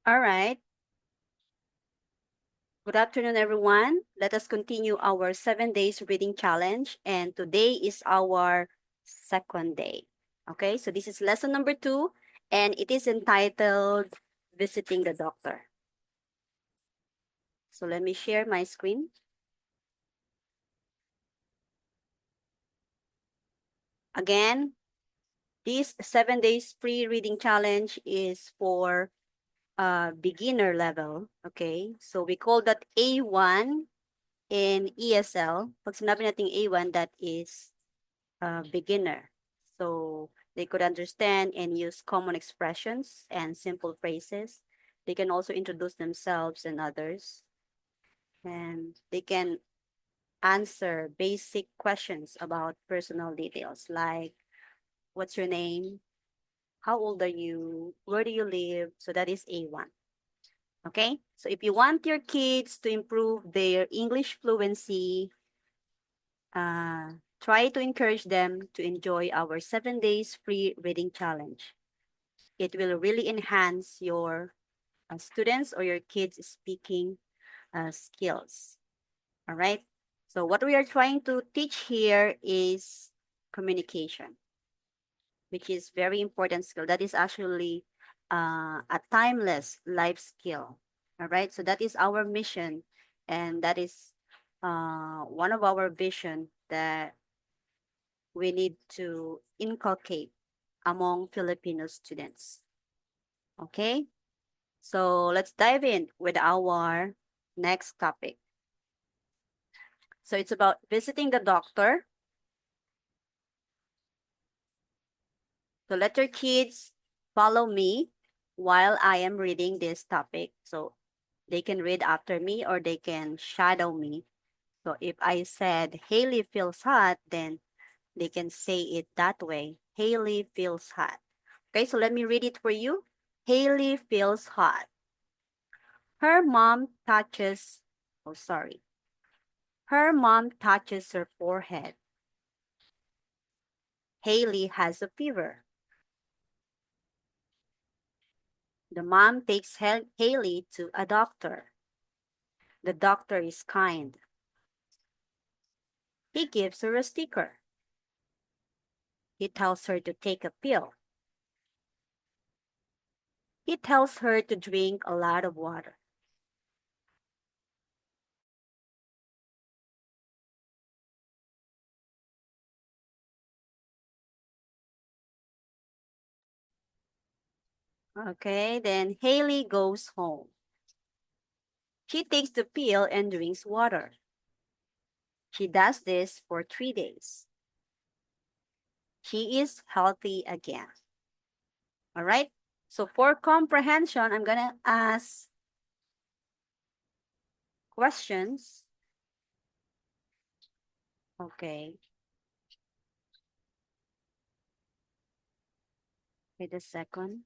All right. Good afternoon, everyone. Let us continue our 7 days reading challenge. And today is our second day. Okay, so this is lesson number 2, and it is entitled Visiting the Doctor. So let me share my screen. Again, this 7 days free reading challenge is for beginner level. Okay, so we call that A1 in ESL. Pag sinabi natin A1, that is beginner. So they could understand and use common expressions and simple phrases. They can also introduce themselves and others. And they can answer basic questions about personal details like what's your name? How old are you? Where do you live? So that is A1. Okay? So if you want your kids to improve their English fluency, try to encourage them to enjoy our 7 days free reading challenge. It will really enhance your students or your kids' speaking skills. All right. So what we are trying to teach here is communication, which is very important skill. That is actually a timeless life skill. All right. So that is our mission, and that is one of our vision that we need to inculcate among Filipino students. Okay, so let's dive in with our next topic. So it's about visiting the doctor. So let your kids follow me while I am reading this topic. So they can read after me or they can shadow me. So if I said Haley feels hot, then they can say it that way. Haley feels hot. Okay, so let me read it for you. Haley feels hot. Her mom touches, oh, sorry. Her mom touches her forehead. Haley has a fever. The mom takes Haley to a doctor. The doctor is kind. He gives her a sticker. He tells her to take a pill. He tells her to drink a lot of water. Okay, then Haley goes home. She takes the pill and drinks water. She does this for 3 days. She is healthy again. All right. So for comprehension, I'm going to ask questions. Okay. Wait a second.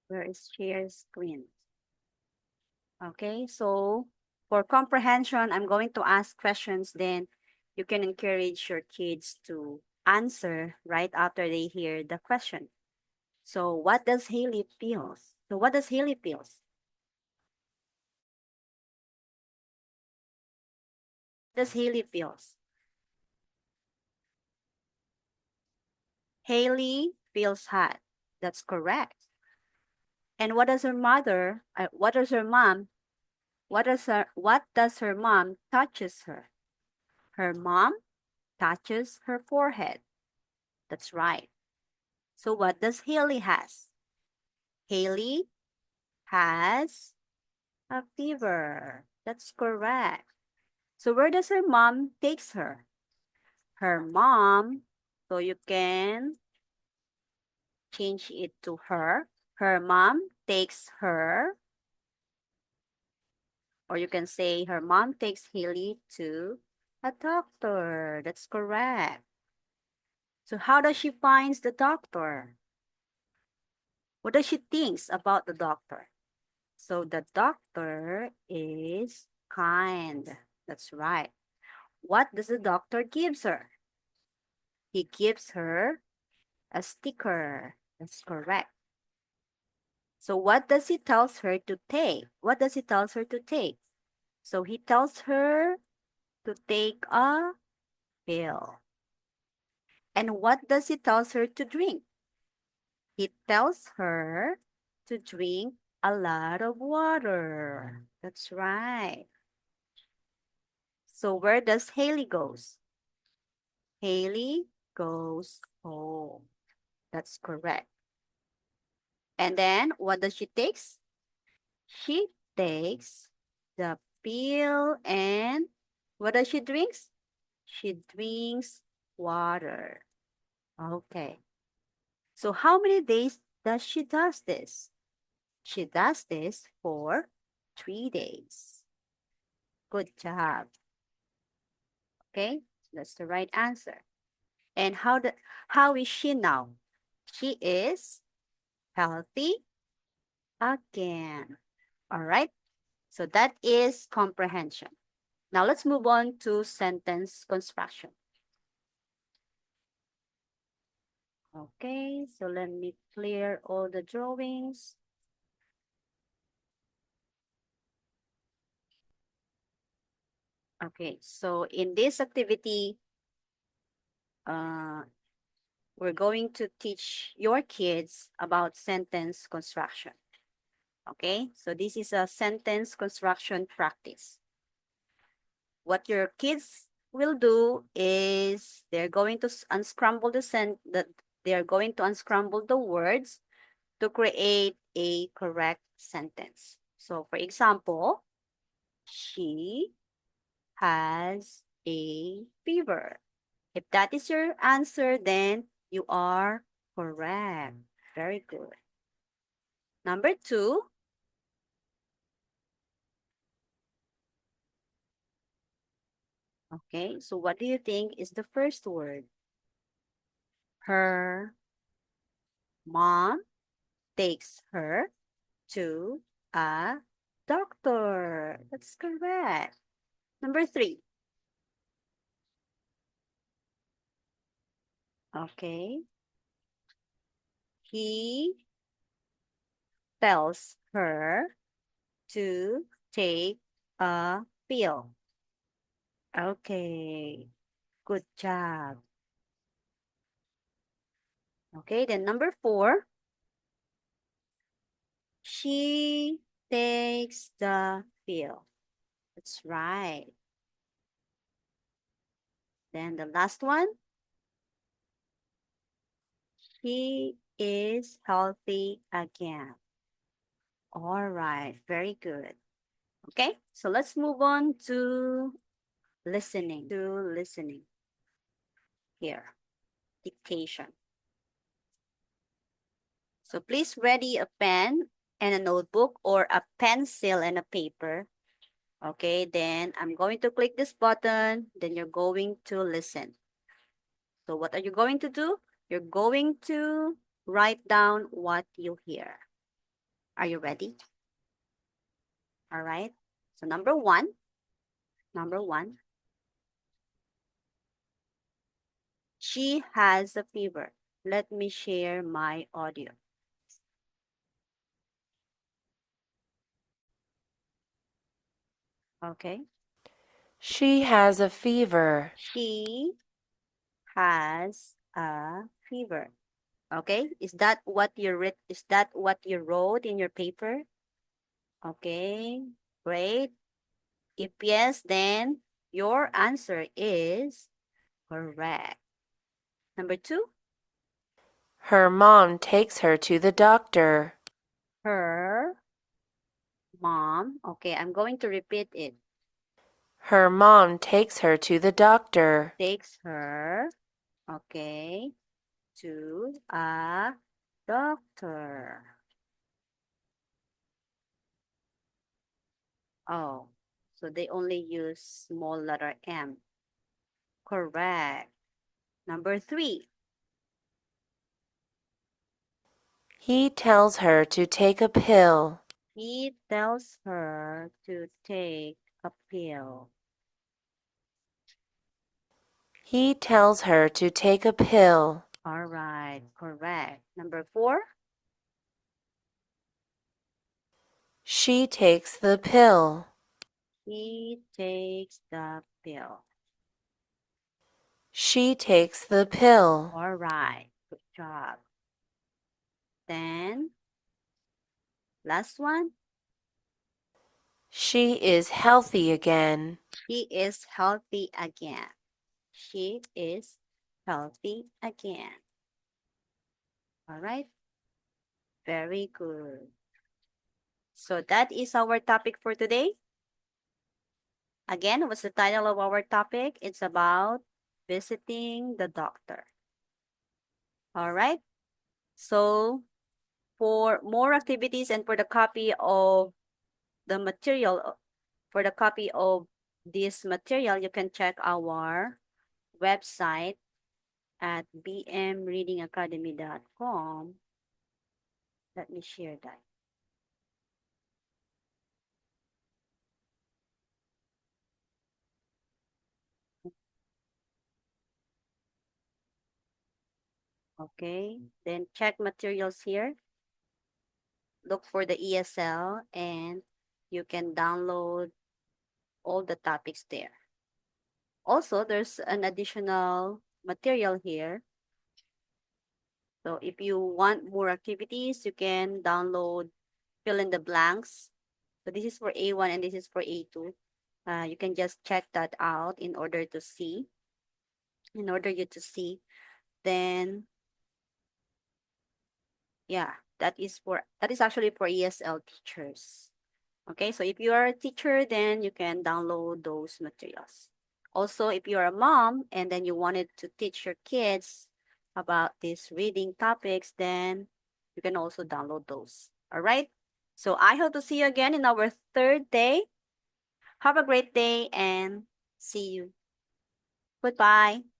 Where is share screen? Okay. So for comprehension, I'm going to ask questions. Then you can encourage your kids to answer right after they hear the question. So what does Haley feels? So what does Haley feels? Does Haley feels? Haley feels hot. That's correct. And what does her mother, what does her mom, what does her mom touches her? Her mom touches her forehead. That's right. So what does Haley has? Haley has a fever. That's correct. So where does her mom takes her? Her mom, so you can change it to her. Her mom takes her, or you can say her mom takes Haley to a doctor. That's correct. So how does she finds the doctor? What does she thinks about the doctor? So the doctor is kind. That's right. what does the doctor gives her? He gives her a sticker. That's correct. So what does he tells her to take? What does he tells her to take? So he tells her to take a pill. And what does he tells her to drink? He tells her to drink a lot of water. That's right. So where does Haley goes? Haley goes home. That's correct. And then what does she takes? She takes the pill and what does she drinks? She drinks water. Okay. So how many days does she does this? She does this for 3 days. Good job. Okay, that's the right answer. And how is she now? She is healthy again. All right. So that is comprehension. Now let's move on to sentence construction. Okay, so let me clear all the drawings. Okay, so in this activity, uh, we're going to teach your kids about sentence construction. Okay, so this is a sentence construction practice. What your kids will do is they're going to unscramble they're going to unscramble the words to create a correct sentence. So for example, she has a fever. If that is your answer, then you are correct. Very good. Number two, okay, so what do you think is the first word? Her mom takes her to a doctor. That's correct. Number three, okay, he tells her to take a pill. Okay, good job. Okay, then number four, she takes the pill. That's right. Then the last one, she is healthy again. All right, very good. Okay, so let's move on to listening. Here, dictation. So please ready a pen and a notebook or a pencil and a paper. Okay, then I'm going to click this button, then you're going to listen. So what are you going to do? You're going to write down what you hear. Are you ready? All right. So number one, she has a fever. Let me share my audio. Okay. She has a fever. She has a fever. Okay. Is that what you wrote in your paper? Okay. Great. If yes, then your answer is correct. Number two, Her mom takes her to the doctor. her mom. Okay, I'm going to repeat it. Her mom takes her to the doctor. Takes her, okay, to a doctor. Oh, so they only use small letter M. Correct. Number three, He tells her to take a pill. he tells her to take a pill. He tells her to take a pill. All right, correct. Number 4. She takes the pill. He takes the pill. She takes the pill. All right, good job. Then, last one. She is healthy again. She is healthy again. She is healthy again. All right, very good. So that is our topic for today. Again, what's the title of our topic? It's about visiting the doctor. All right. So for more activities and for the copy of the material, for the copy of this material, you can check our website at bmreadingacademy.com. Let me share that. Okay, then check materials here. Look for the ESL and you can download all the topics there. Also, there's an additional material here. So if you want more activities, you can download fill in the blanks. So this is for A1 and this is for A2. You can just check that out in order to see. In order you to see, then yeah, that is actually for ESL teachers. Okay, so if you are a teacher, then you can download those materials. Also, if you're a mom and then you wanted to teach your kids about these reading topics, then you can also download those. All right. So I hope to see you again in our third day. Have a great day and see you. Goodbye.